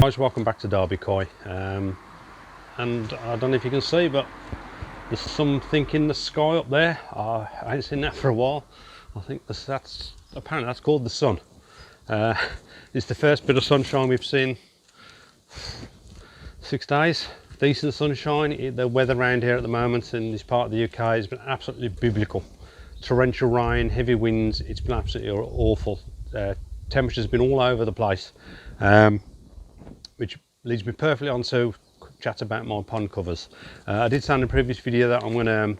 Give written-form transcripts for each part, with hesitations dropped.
Guys, welcome back to Derby Koi, and I don't know if you can see, but there's something in the sky up there. I ain't seen that for a while. I think apparently that's called the sun. It's the first bit of sunshine we've seen 6 days. Decent sunshine. The weather around here at the moment in this part of the UK has been absolutely biblical. Torrential rain, heavy winds. It's been absolutely awful. Temperatures have been all over the place. Which leads me perfectly on to chat about my pond covers. I did say in the previous video that I'm going to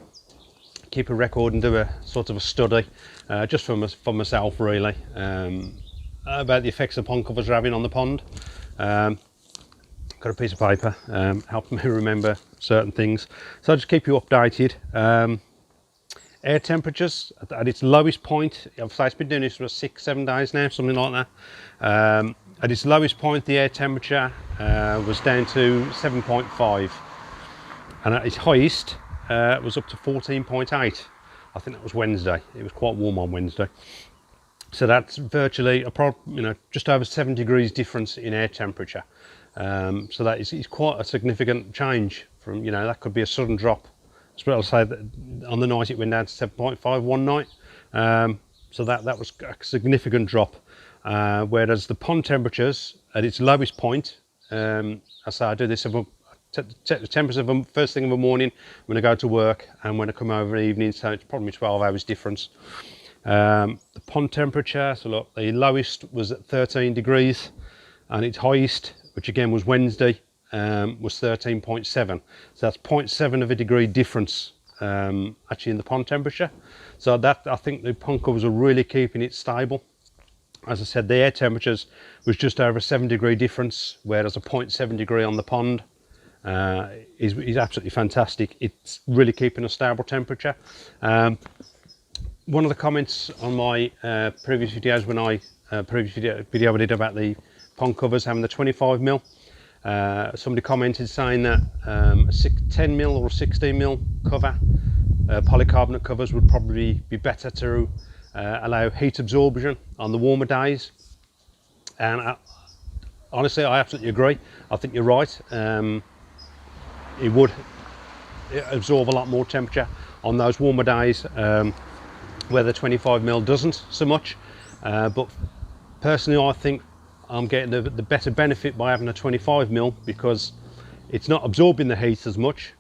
keep a record and do a sort of a study just for myself really, about the effects the pond covers are having on the pond. Got a piece of paper helping me remember certain things, so I'll just keep you updated. Air temperatures at its lowest point, I've been doing this for 6-7 days now, something like that. At its lowest point, the air temperature was down to 7.5, and at its highest it was up to 14.8. I think that was Wednesday. It was quite warm on Wednesday, so that's virtually just over 7 degrees difference in air temperature. So that is quite a significant change from, that could be a sudden drop. So I'll say that on the night it went down to 7.5 one night, so that was a significant drop. Whereas the pond temperatures at its lowest point, I do this the temperature first thing in the morning when I go to work and when I come over in the evening, so it's probably 12 hours difference. The pond temperature, so look, the lowest was at 13 degrees and its highest, which again was Wednesday, was 13.7. So that's 0.7 of a degree difference actually in the pond temperature. So that, I think the pond covers are really keeping it stable. As I said, the air temperatures was just over a 7 degree difference, whereas a 0.7 degree on the pond is absolutely fantastic. It's really keeping a stable temperature. One of the comments on my previous videos, video I did about the pond covers having the 25mm, somebody commented saying that a 10mm or 16mm cover, polycarbonate covers would probably be better to allow heat absorption on the warmer days, and honestly I absolutely agree. I think you're right. It would absorb a lot more temperature on those warmer days where the 25mm doesn't so much, but personally I think I'm getting the better benefit by having a 25mm because it's not absorbing the heat as much,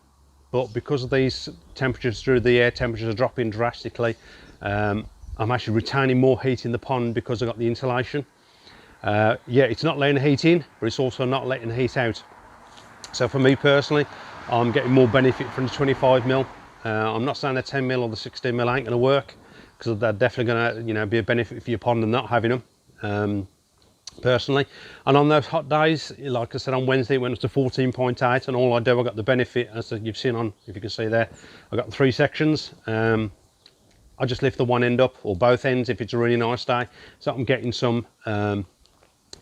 but because of these temperatures through the air temperatures are dropping drastically, I'm actually retaining more heat in the pond because I've got the insulation. Yeah, it's not letting the heat in, but it's also not letting the heat out. So for me personally, I'm getting more benefit from the 25mm. I'm not saying the 10mm or the 16mm ain't going to work, because they're definitely going to be a benefit for your pond and not having them. Personally, and on those hot days, like I said, on Wednesday it went up to 14.8, and all I do, I got the benefit, as you've seen on, if you can see there, I got 3 sections. I just lift the one end up, or both ends if it's a really nice day, so I'm getting some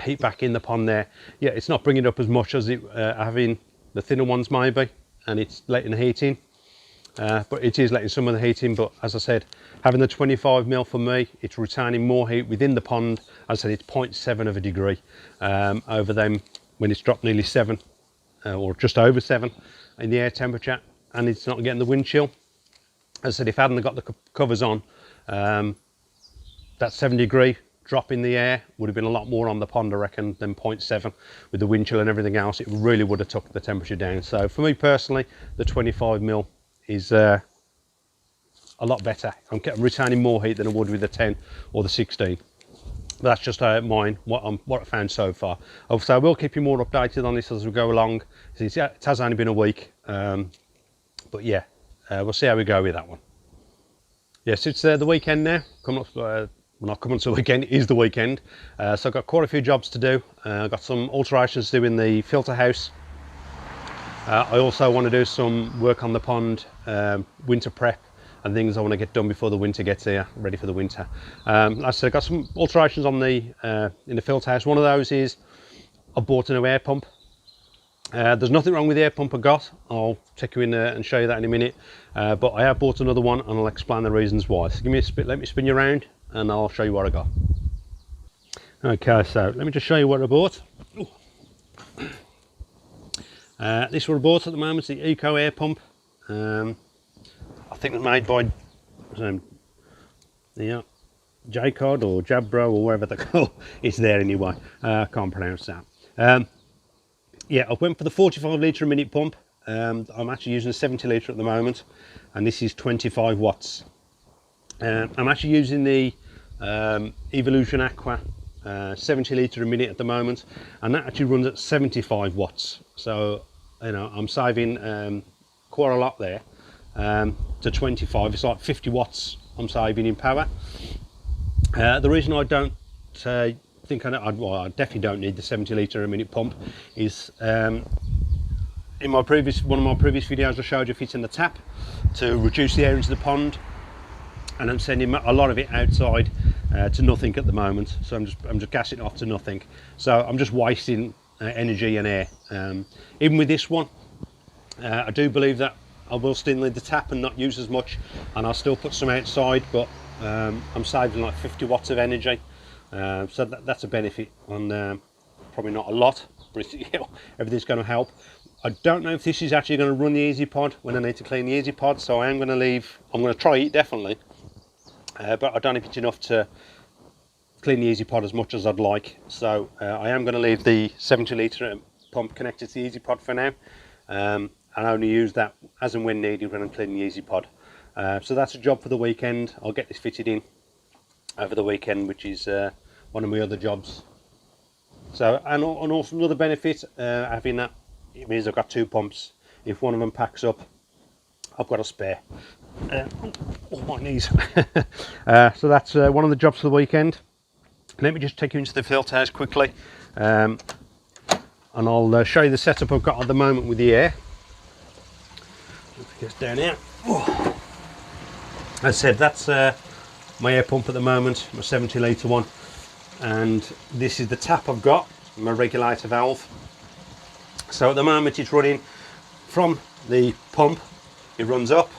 heat back in the pond there. Yeah, it's not bringing it up as much as it having the thinner ones maybe, and it's letting the heat in, but it is letting some of the heat in. But as I said, having the 25mm for me, it's retaining more heat within the pond. As I said, it's 0.7 of a degree over them when it's dropped nearly 7 or just over 7 in the air temperature, and it's not getting the wind chill. As I said, if I hadn't got the covers on, that 7 degree drop in the air would have been a lot more on the pond, I reckon, than 0.7 with the wind chill and everything else. It really would have took the temperature down. So for me personally, the 25mm is a lot better. I'm retaining more heat than I would with the 10 or the 16. But that's just what I found so far. Obviously, I will keep you more updated on this as we go along. It has only been a week, but yeah. We'll see how we go with that one. Yes, it's the weekend now. Coming up, well, not coming to the weekend, it is the weekend. So I've got quite a few jobs to do. I've got some alterations to do in the filter house. I also want to do some work on the pond, winter prep and things I want to get done before the winter gets here, ready for the winter. Like I said, I've got some alterations on the in the filter house. One of those is I bought a new air pump. There's nothing wrong with the air pump I got. I'll take you in there and show you that in a minute. But I have bought another one, and I'll explain the reasons why. So give me a spin, let me spin you around, and I'll show you what I got. Okay, so let me just show you what I bought. Ooh. This one I bought at the moment is the Eco air pump. I think it's made by yeah, J-Cod or Jabro or wherever they call. It's there anyway. I can't pronounce that. Yeah, I went for the 45 litre a minute pump. I'm actually using a 70 litre at the moment, and this is 25 watts. I'm actually using the Evolution Aqua 70 litre a minute at the moment, and that actually runs at 75 watts. So, you know, I'm saving quite a lot there to 25. It's like 50 watts I'm saving in power. The reason I don't think well, I definitely don't need the 70 litre a minute pump is in one of my previous videos I showed you fitting the tap to reduce the air into the pond, and I'm sending a lot of it outside to nothing at the moment. So I'm just gassing it off to nothing. So I'm just wasting energy and air. Even with this one, I do believe that I will still need the tap and not use as much, and I'll still put some outside, but I'm saving like 50 watts of energy. So that's a benefit on probably not a lot, but you know, everything's going to help. I don't know if this is actually going to run the Easy Pod when I need to clean the Easy Pod, so I'm going to try it definitely, but I don't know if it's enough to clean the Easy Pod as much as I'd like. So I am going to leave the 70 litre pump connected to the Easy Pod for now, and only use that as and when needed when I'm cleaning the Easy Pod. So that's a job for the weekend. I'll get this fitted in over the weekend, which is one of my other jobs. So, and also another benefit having that, it means I've got two pumps. If one of them packs up, I've got a spare. Oh my knees. So that's one of the jobs for the weekend. Let me just take you into the filter house quickly, and I'll show you the setup I've got at the moment with the air. Gets down here. Oh. As I said, that's my air pump at the moment, my 70 litre one, and this is the tap I've got, my regulator valve. So at the moment it's running from the pump, it runs up,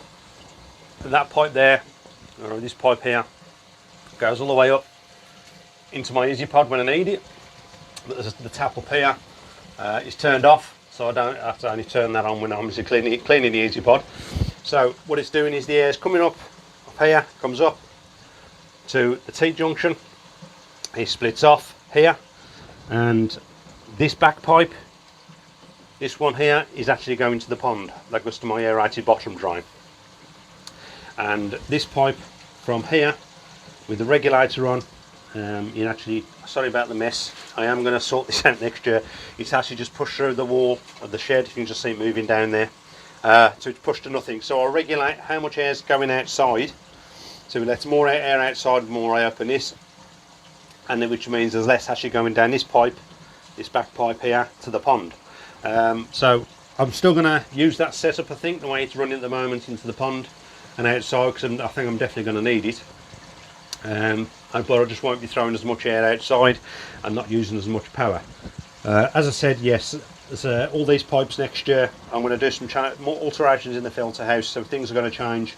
and that pipe there, or this pipe here, goes all the way up into my Easy Pod when I need it. But the tap up here is turned off, so I don't have to only turn that on when I'm cleaning the Easy Pod. So what it's doing is the air is coming up here, comes up to the T-junction, it splits off here, and this back pipe, this one here, is actually going to the pond. That goes to my aerated bottom drain. And this pipe from here, with the regulator on, sorry about the mess, I am going to sort this out next year. It's actually just pushed through the wall of the shed, you can just see it moving down there. So it's pushed to nothing. So I'll regulate how much air is going outside. So we let more air outside, more I open this, and then which means there's less actually going down this pipe, this back pipe here, to the pond. So I'm still going to use that setup, I think, the way it's running at the moment, into the pond and outside, because I think I'm definitely going to need it. But I just won't be throwing as much air outside and not using as much power. As I said, yes, there's all these pipes next year. I'm going to do some more alterations in the filter house, so things are going to change.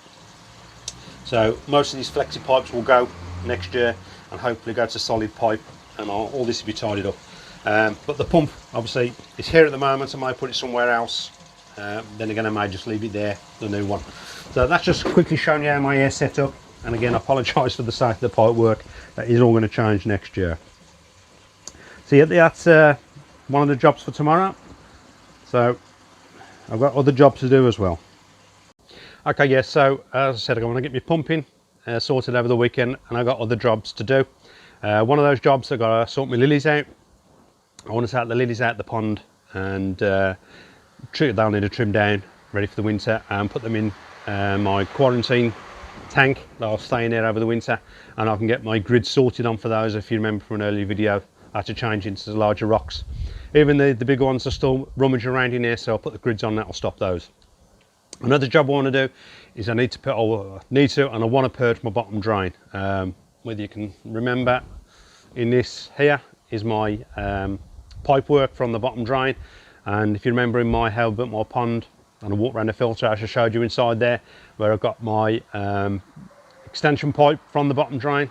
So most of these flexi pipes will go next year and hopefully go to solid pipe, and all this will be tidied up. But the pump, obviously, is here at the moment. I might put it somewhere else. Then again, I might just leave it there, the new one. So that's just quickly showing you how my air set up. And again, I apologise for the sake of the pipe work. That is all going to change next year. So yeah, that's one of the jobs for tomorrow. So I've got other jobs to do as well. Okay, yes, so as I said, I want to get my pumping sorted over the weekend, and I've got other jobs to do. One of those jobs, I've got to sort my lilies out. I want to take the lilies out the pond, and they'll need to trim down, ready for the winter, and put them in my quarantine tank that I'll stay in there over the winter, and I can get my grid sorted on for those. If you remember from an earlier video, I had to change into the larger rocks. Even the bigger ones are still rummaging around in there, so I'll put the grids on, that will stop those. Another job I want to do is I want to purge my bottom drain. Whether you can remember, in this here is my pipe work from the bottom drain, and if you remember in my how I built my pond and I walked around the filter house, I showed you inside there where I've got my extension pipe from the bottom drain,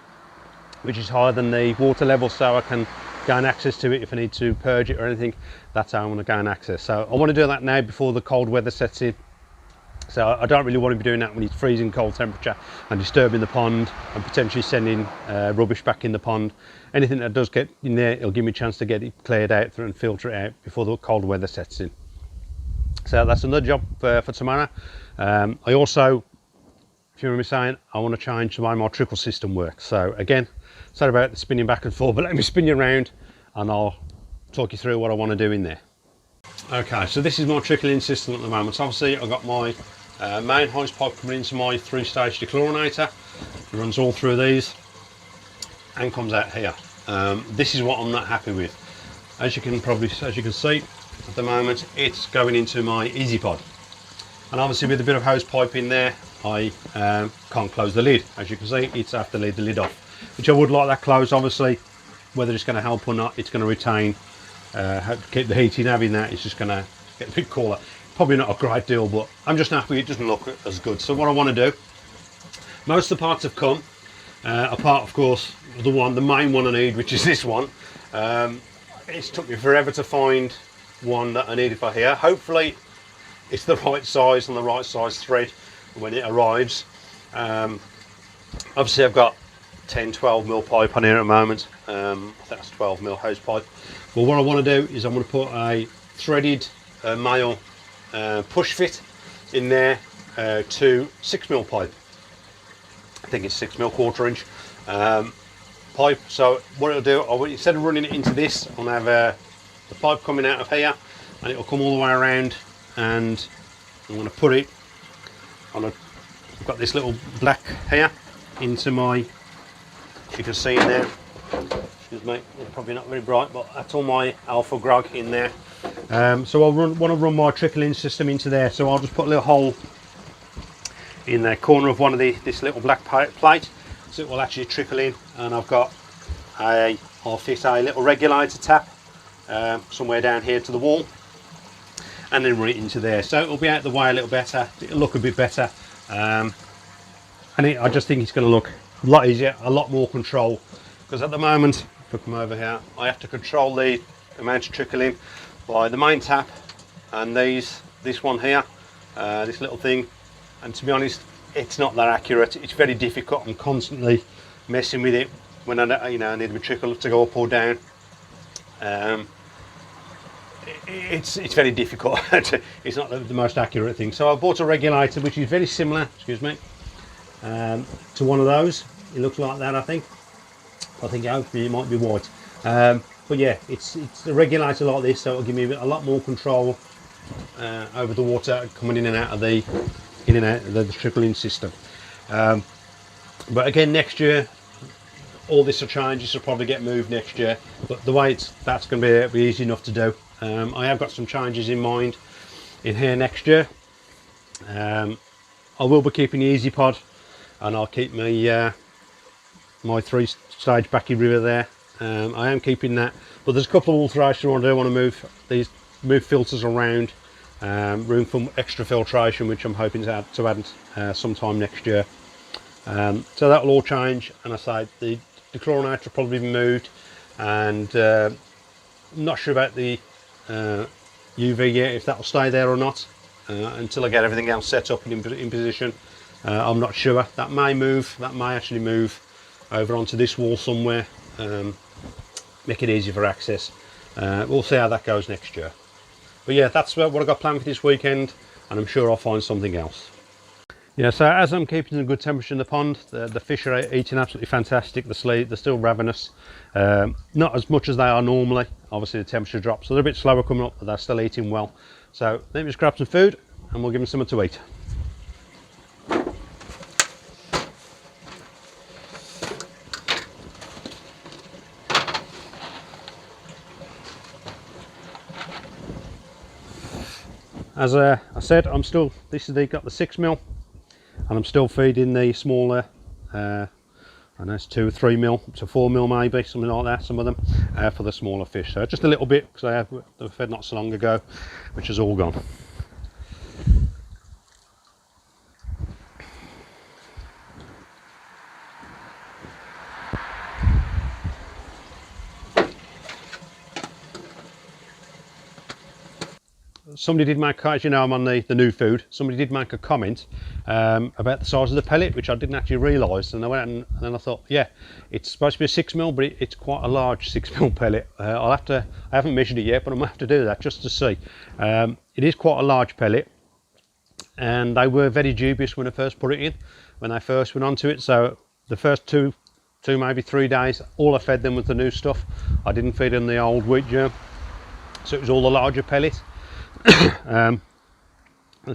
which is higher than the water level, so I can gain access to it if I need to purge it or anything. That's how I want to gain access. So I want to do that now before the cold weather sets in. So I don't really want to be doing that when it's freezing cold temperature and disturbing the pond and potentially sending rubbish back in the pond. Anything that does get in there, it'll give me a chance to get it cleared out and filter it out before the cold weather sets in. So that's another job for tomorrow. I also, if you remember me saying, I want to change the way my trickle system works. So again, sorry about the spinning back and forth, but let me spin you around and I'll talk you through what I want to do in there. Okay, so this is my trickling system at the moment. So obviously I've got my main hose pipe coming into my 3-stage dechlorinator. It runs all through these and comes out here. This is what I'm not happy with. As you can see at the moment, it's going into my easy pod, and obviously with a bit of hose pipe in there, I can't close the lid. As you can see, it's have to leave the lid off, which I would like that closed. Obviously, whether it's going to help or not, it's going to retain, keep the heat in. Having that, it's just going to get a bit cooler. Probably not a great deal, but I'm just happy it doesn't look as good. So what I want to do, most of the parts have come, apart of course the main one I need, which is this one. It's took me forever to find one that I needed for here. Hopefully it's the right size and the right size thread when it arrives. Obviously I've got 10-12 mil pipe on here at the moment. I think that's 12 mil hose pipe. But what I want to do is I'm going to put a threaded male push fit in there to 6 mil pipe. I think it's 6 mil 1/4 inch pipe. So what it'll do, instead of running it into this, I'll have the pipe coming out of here, and it'll come all the way around, and I'm going to put it on I've got this little black here into my, you can see in there, excuse me, it's probably not very bright, but that's all my alpha grog in there. So I'll want to run my trickling system into there, so I'll just put a little hole in the corner of one of this little black plate, so it will actually trickle in, and I'll fit a little regulator tap somewhere down here to the wall, and then run it into there, so it'll be out the way a little better, it'll look a bit better, and I just think it's going to look a lot easier, a lot more control, because at the moment, if I come over here, I have to control the amount of trickling by the main tap and this one here, this little thing, and to be honest, it's not that accurate. It's very difficult. I'm constantly messing with it when I need my trickle to go up or down. It's very difficult. It's not the most accurate thing. So I bought a regulator which is very similar, excuse me, to one of those. It looks like that, I think hopefully it might be white. But yeah, it's a regulator like this, so it'll give me a lot more control over the water coming in and out of the trickling system. But again, next year all this will change. This will probably get moved next year, but the way that's going to be easy enough to do. I have got some changes in mind in here next year. I will be keeping the easy pod, and I'll keep my 3-stage backy river there. I am keeping that, but there's a couple of alterations I want to do. I want to move filters around, room for extra filtration, which I'm hoping to add sometime next year. So that will all change, and I say the chlorinator will probably be moved, and I'm not sure about the UV yet, if that will stay there or not, until I get everything else set up and in position. I'm not sure. That may actually move over onto this wall somewhere, make it easy for access. We'll see how that goes next year. But yeah, that's what I've got planned for this weekend, and I'm sure I'll find something else. Yeah, so as I'm keeping a good temperature in the pond, the fish are eating absolutely fantastic. They're still ravenous, not as much as they are normally. Obviously the temperature drops, so they're a bit slower coming up, but they're still eating well. So let me just grab some food and we'll give them something to eat. As I said, got the 6 mil, and I'm still feeding the smaller, I know it's 2 or 3 mil to 4 mil maybe, something like that, some of them, for the smaller fish. So just a little bit, because I fed not so long ago, which is all gone. somebody did make, as you know, I'm on the new food, somebody did make a comment about the size of the pellet, which I didn't actually realise, and I went and then I thought, yeah, it's supposed to be a 6mm, but it's quite a large 6mm pellet. I haven't measured it yet, but I'm going to have to do that just to see. It is quite a large pellet, and they were very dubious when I first put it in, when they first went onto it. So the first two maybe 3 days, all I fed them was the new stuff. I didn't feed them the old wheat germ, so it was all the larger pellet. And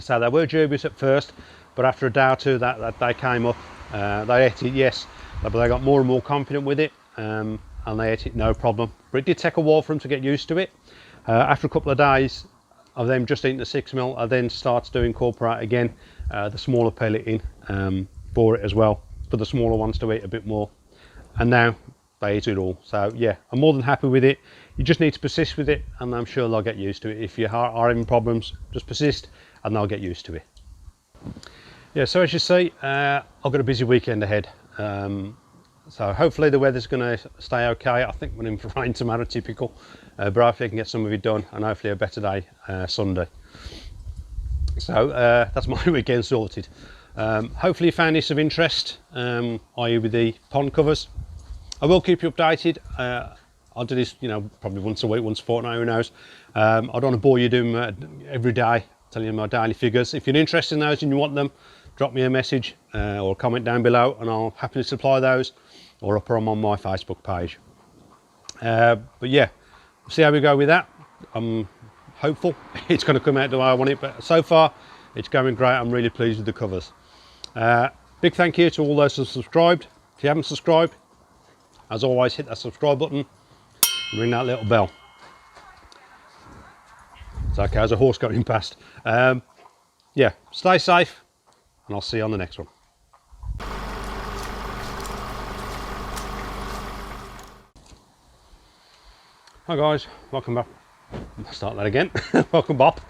so they were dubious at first, but after a day or two that they came up. They ate it, yes, but they got more and more confident with it, and they ate it no problem. But it did take a while for them to get used to it. After a couple of days of them just eating the 6mm, I then started to incorporate again the smaller pellet in for it as well, for the smaller ones to eat a bit more. And now they eat it all. So yeah, I'm more than happy with it. You just need to persist with it, and I'm sure they'll get used to it. If you are having problems, just persist and they'll get used to it. Yeah, so as you see, I've got a busy weekend ahead. So hopefully the weather's going to stay okay. I think we're in for rain tomorrow, typical, but hopefully I can get some of it done, and hopefully a better day Sunday. So that's my weekend sorted. Hopefully you found this of interest, i.e. with the pond covers. I will keep you updated. I'll do this, probably once a week, once a fortnight, who knows. I don't want to bore you doing every day, telling you my daily figures. If you're interested in those and you want them, drop me a message or a comment down below, and I'll happily supply those, or I'll put them on my Facebook page. But yeah, we'll see how we go with that. I'm hopeful it's going to come out the way I want it, but so far it's going great. I'm really pleased with the covers. Big thank you to all those who have subscribed. If you haven't subscribed, as always, hit that subscribe button and ring that little bell. It's okay, there's a horse going past. Yeah, stay safe, and I'll see you on the next one. Hi guys, welcome back. Start that again. Welcome Bob.